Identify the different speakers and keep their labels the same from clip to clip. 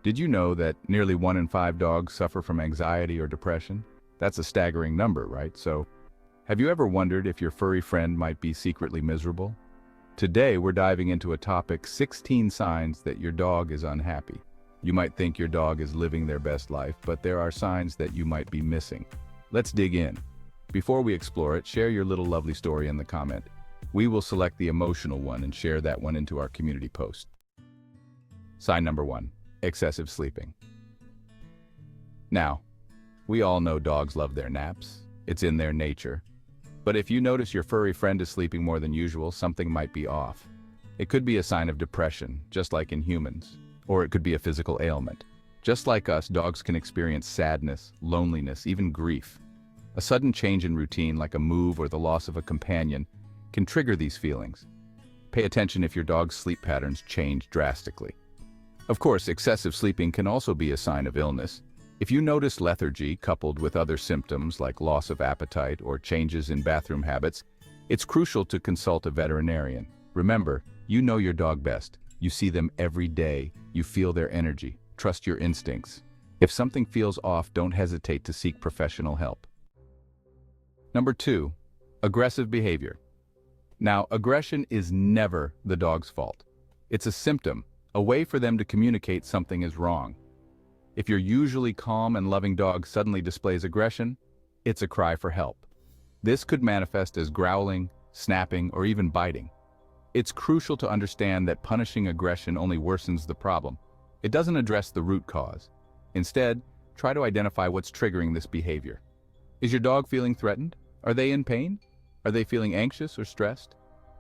Speaker 1: Did you know that nearly 1 in 5 dogs suffer from anxiety or depression? That's a staggering number, right? So, have you ever wondered if your furry friend might be secretly miserable? Today, we're diving into a topic: 16 signs that your dog is unhappy. You might think your dog is living their best life, but there are signs that you might be missing. Let's dig in. Before we explore it, share your little lovely story in the comment. We will select the emotional one and share that one into our community post. Sign number 1. Excessive sleeping. Now, we all know dogs love their naps. It's in their nature. But if you notice your furry friend is sleeping more than usual, something might be off. It could be a sign of depression, just like in humans. Or it could be a physical ailment. Just like us, dogs can experience sadness, loneliness, even grief. A sudden change in routine, like a move or the loss of a companion, can trigger these feelings. Pay attention if your dog's sleep patterns change drastically. Of course, excessive sleeping can also be a sign of illness. If you notice lethargy coupled with other symptoms like loss of appetite or changes in bathroom habits, it's crucial to consult a veterinarian. Remember, you know your dog best. You see them every day. You feel their energy. Trust your instincts. If something feels off, don't hesitate to seek professional help. Number 2, aggressive behavior. Now, aggression is never the dog's fault. It's a symptom, a way for them to communicate something is wrong. If your usually calm and loving dog suddenly displays aggression, it's a cry for help. This could manifest as growling, snapping, or even biting. It's crucial to understand that punishing aggression only worsens the problem. It doesn't address the root cause. Instead, try to identify what's triggering this behavior. Is your dog feeling threatened? Are they in pain? Are they feeling anxious or stressed?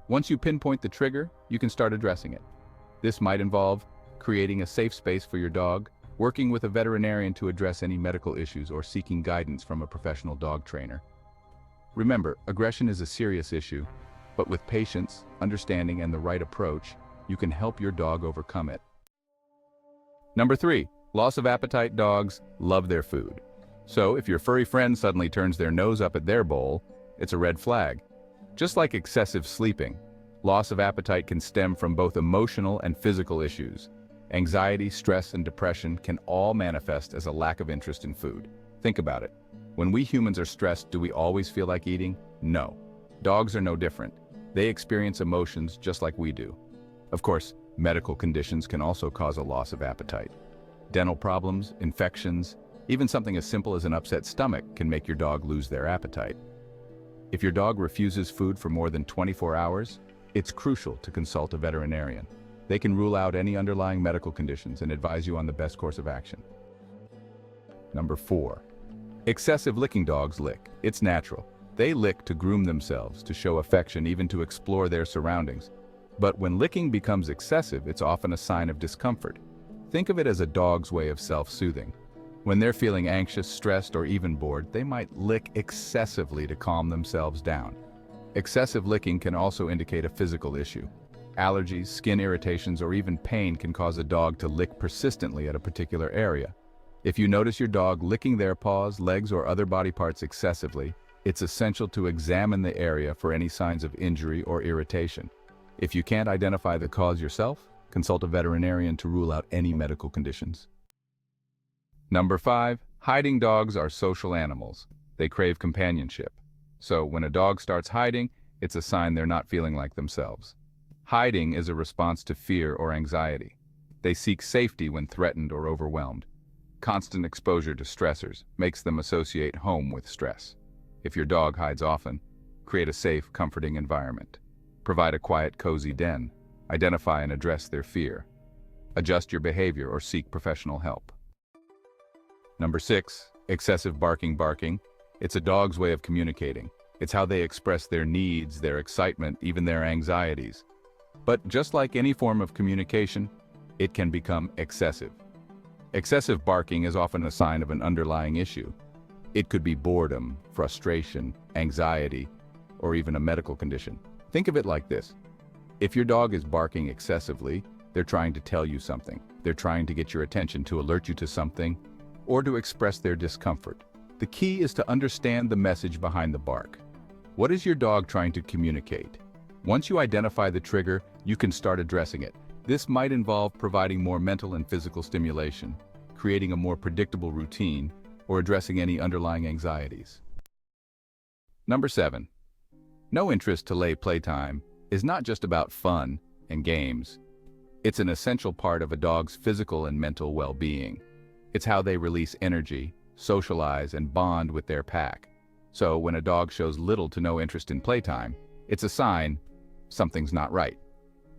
Speaker 1: Once you pinpoint the trigger, you can start addressing it. This might involve creating a safe space for your dog, working with a veterinarian to address any medical issues, or seeking guidance from a professional dog trainer. Remember, aggression is a serious issue, but with patience, understanding, and the right approach, you can help your dog overcome it. Number 3, loss of appetite. Dogs love their food. So if your furry friend suddenly turns their nose up at their bowl, it's a red flag. Just like excessive sleeping, loss of appetite can stem from both emotional and physical issues. Anxiety, stress, and depression can all manifest as a lack of interest in food. Think about it. When we humans are stressed, do we always feel like eating? No. Dogs are no different. They experience emotions just like we do. Of course, medical conditions can also cause a loss of appetite. Dental problems, infections, even something as simple as an upset stomach can make your dog lose their appetite. If your dog refuses food for more than 24 hours, it's crucial to consult a veterinarian. They can rule out any underlying medical conditions and advise you on the best course of action. Number 4, excessive licking. Dogs lick. It's natural. They lick to groom themselves, to show affection, even to explore their surroundings. But when licking becomes excessive, it's often a sign of discomfort. Think of it as a dog's way of self-soothing. When they're feeling anxious, stressed, or even bored, they might lick excessively to calm themselves down. Excessive licking can also indicate a physical issue. Allergies, skin irritations, or even pain can cause a dog to lick persistently at a particular area. If you notice your dog licking their paws, legs, or other body parts excessively, it's essential to examine the area for any signs of injury or irritation. If you can't identify the cause yourself, consult a veterinarian to rule out any medical conditions. Number 5, hiding. Dogs are social animals. They crave companionship. So when a dog starts hiding, it's a sign they're not feeling like themselves. Hiding is a response to fear or anxiety. They seek safety when threatened or overwhelmed. Constant exposure to stressors makes them associate home with stress. If your dog hides often, create a safe, comforting environment. Provide a quiet, cozy den. Identify and address their fear. Adjust your behavior or seek professional help. Number 6, excessive barking. Barking. It's a dog's way of communicating. It's how they express their needs, their excitement, even their anxieties. But just like any form of communication, it can become excessive. Excessive barking is often a sign of an underlying issue. It could be boredom, frustration, anxiety, or even a medical condition. Think of it like this. If your dog is barking excessively, they're trying to tell you something. They're trying to get your attention, to alert you to something, or to express their discomfort. The key is to understand the message behind the bark. What is your dog trying to communicate? Once you identify the trigger, you can start addressing it. This might involve providing more mental and physical stimulation, creating a more predictable routine, or addressing any underlying anxieties. Number 7. No interest to playtime is not just about fun and games. It's an essential part of a dog's physical and mental well-being. It's how they release energy, socialize, and bond with their pack. So when a dog shows little to no interest in playtime, it's a sign something's not right.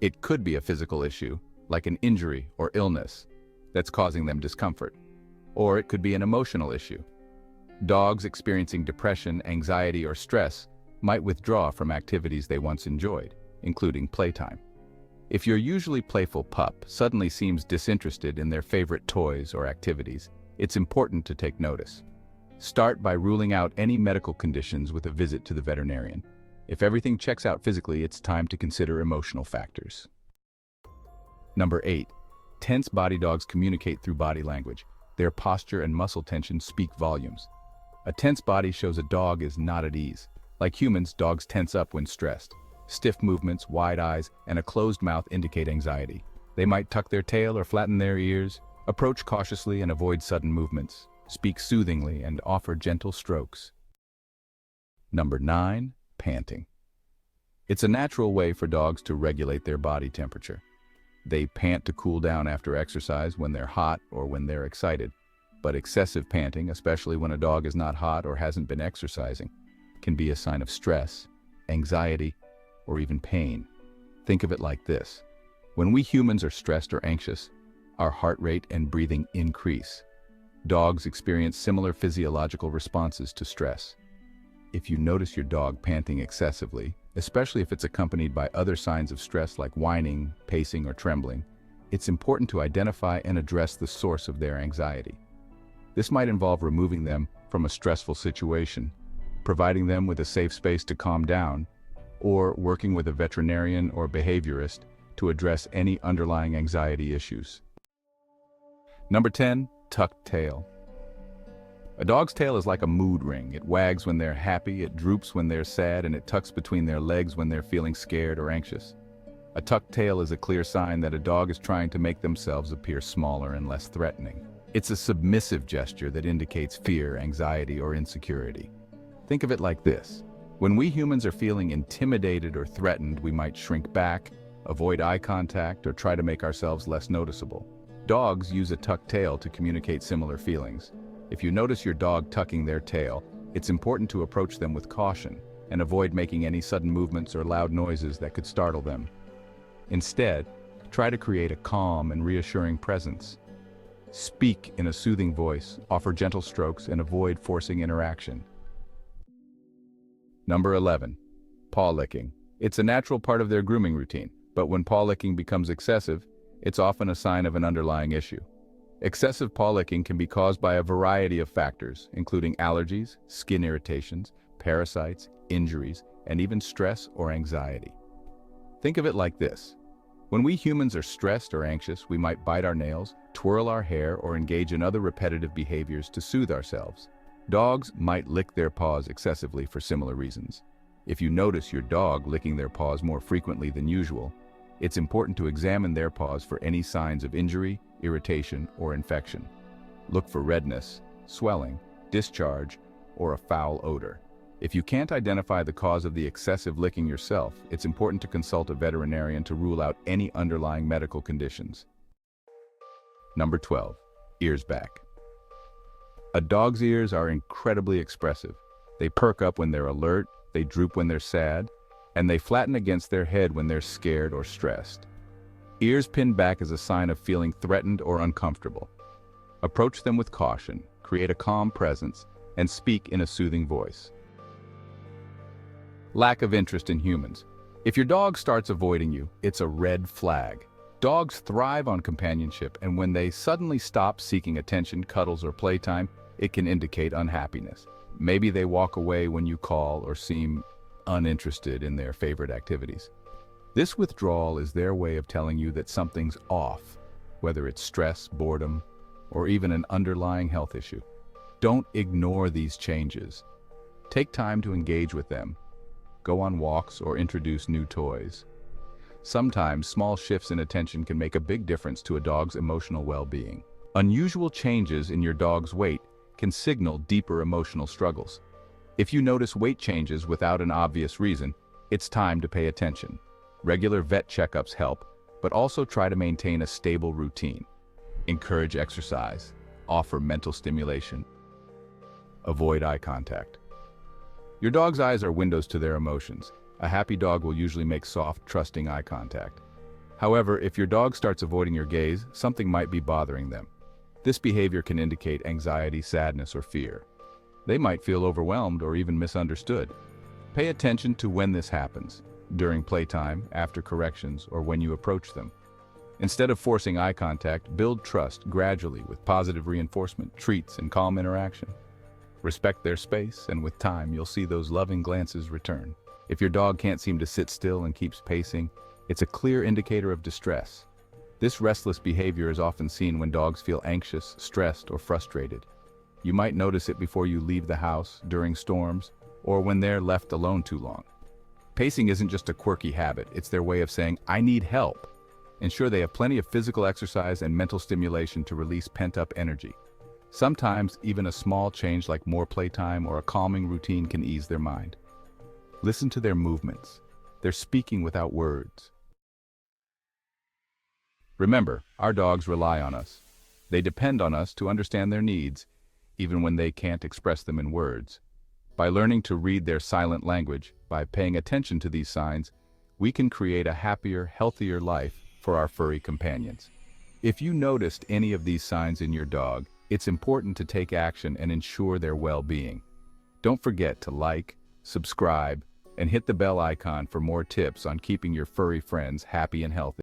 Speaker 1: It could be a physical issue, like an injury or illness, that's causing them discomfort. Or it could be an emotional issue. Dogs experiencing depression, anxiety, or stress might withdraw from activities they once enjoyed, including playtime. If your usually playful pup suddenly seems disinterested in their favorite toys or activities, it's important to take notice. Start by ruling out any medical conditions with a visit to the veterinarian. If everything checks out physically, it's time to consider emotional factors. Number 8. Tense body. Dogs communicate through body language. Their posture and muscle tension speak volumes. A tense body shows a dog is not at ease. Like humans, dogs tense up when stressed. Stiff movements, wide eyes, and a closed mouth indicate anxiety. They might tuck their tail or flatten their ears, approach cautiously and avoid sudden movements, speak soothingly, and offer gentle strokes. Number 9. Panting. It's a natural way for dogs to regulate their body temperature. They pant to cool down after exercise when they're hot or when they're excited. But excessive panting, especially when a dog is not hot or hasn't been exercising, can be a sign of stress, anxiety, or even pain. Think of it like this. When we humans are stressed or anxious, our heart rate and breathing increase. Dogs experience similar physiological responses to stress. If you notice your dog panting excessively, especially if it's accompanied by other signs of stress like whining, pacing, or trembling, it's important to identify and address the source of their anxiety. This might involve removing them from a stressful situation, providing them with a safe space to calm down, or working with a veterinarian or behaviorist to address any underlying anxiety issues. Number 10. Tucked tail. A dog's tail is like a mood ring. It wags when they're happy, it droops when they're sad, and it tucks between their legs when they're feeling scared or anxious. A tucked tail is a clear sign that a dog is trying to make themselves appear smaller and less threatening. It's a submissive gesture that indicates fear, anxiety, or insecurity. Think of it like this. When we humans are feeling intimidated or threatened, we might shrink back, avoid eye contact, or try to make ourselves less noticeable. Dogs use a tucked tail to communicate similar feelings. If you notice your dog tucking their tail, it's important to approach them with caution and avoid making any sudden movements or loud noises that could startle them. Instead, try to create a calm and reassuring presence. Speak in a soothing voice, offer gentle strokes, and avoid forcing interaction. Number 11. Paw licking. It's a natural part of their grooming routine, but when paw licking becomes excessive, it's often a sign of an underlying issue. Excessive paw licking can be caused by a variety of factors, including allergies, skin irritations, parasites, injuries, and even stress or anxiety. Think of it like this. When we humans are stressed or anxious, we might bite our nails, twirl our hair, or engage in other repetitive behaviors to soothe ourselves. Dogs might lick their paws excessively for similar reasons. If you notice your dog licking their paws more frequently than usual, it's important to examine their paws for any signs of injury, irritation, or infection. Look for redness, swelling, discharge, or a foul odor. If you can't identify the cause of the excessive licking yourself, it's important to consult a veterinarian to rule out any underlying medical conditions. Number 12. Ears back. A dog's ears are incredibly expressive. They perk up when they're alert, they droop when they're sad, and they flatten against their head when they're scared or stressed. Ears pinned back is a sign of feeling threatened or uncomfortable. Approach them with caution, create a calm presence, and speak in a soothing voice. Lack of interest in humans. If your dog starts avoiding you, it's a red flag. Dogs thrive on companionship, and when they suddenly stop seeking attention, cuddles, or playtime, it can indicate unhappiness. Maybe they walk away when you call or seem uninterested in their favorite activities. This withdrawal is their way of telling you that something's off, whether it's stress, boredom, or even an underlying health issue. Don't ignore these changes. Take time to engage with them. Go on walks or introduce new toys. Sometimes small shifts in attention can make a big difference to a dog's emotional well-being. Unusual changes in your dog's weight can signal deeper emotional struggles. If you notice weight changes without an obvious reason, it's time to pay attention. Regular vet checkups help, but also try to maintain a stable routine. Encourage exercise. Offer mental stimulation. Avoid eye contact. Your dog's eyes are windows to their emotions. A happy dog will usually make soft, trusting eye contact. However, if your dog starts avoiding your gaze, something might be bothering them. This behavior can indicate anxiety, sadness, or fear. They might feel overwhelmed or even misunderstood. Pay attention to when this happens, during playtime, after corrections, or when you approach them. Instead of forcing eye contact, build trust gradually with positive reinforcement, treats, and calm interaction. Respect their space, and with time, you'll see those loving glances return. If your dog can't seem to sit still and keeps pacing, it's a clear indicator of distress. This restless behavior is often seen when dogs feel anxious, stressed, or frustrated. You might notice it before you leave the house, during storms, or when they're left alone too long. Pacing isn't just a quirky habit, it's their way of saying, "I need help." Ensure they have plenty of physical exercise and mental stimulation to release pent-up energy. Sometimes, even a small change like more playtime or a calming routine can ease their mind. Listen to their movements. They're speaking without words. Remember, our dogs rely on us. They depend on us to understand their needs, even when they can't express them in words. By learning to read their silent language, by paying attention to these signs, we can create a happier, healthier life for our furry companions. If you noticed any of these signs in your dog, it's important to take action and ensure their well-being. Don't forget to like, subscribe, and hit the bell icon for more tips on keeping your furry friends happy and healthy.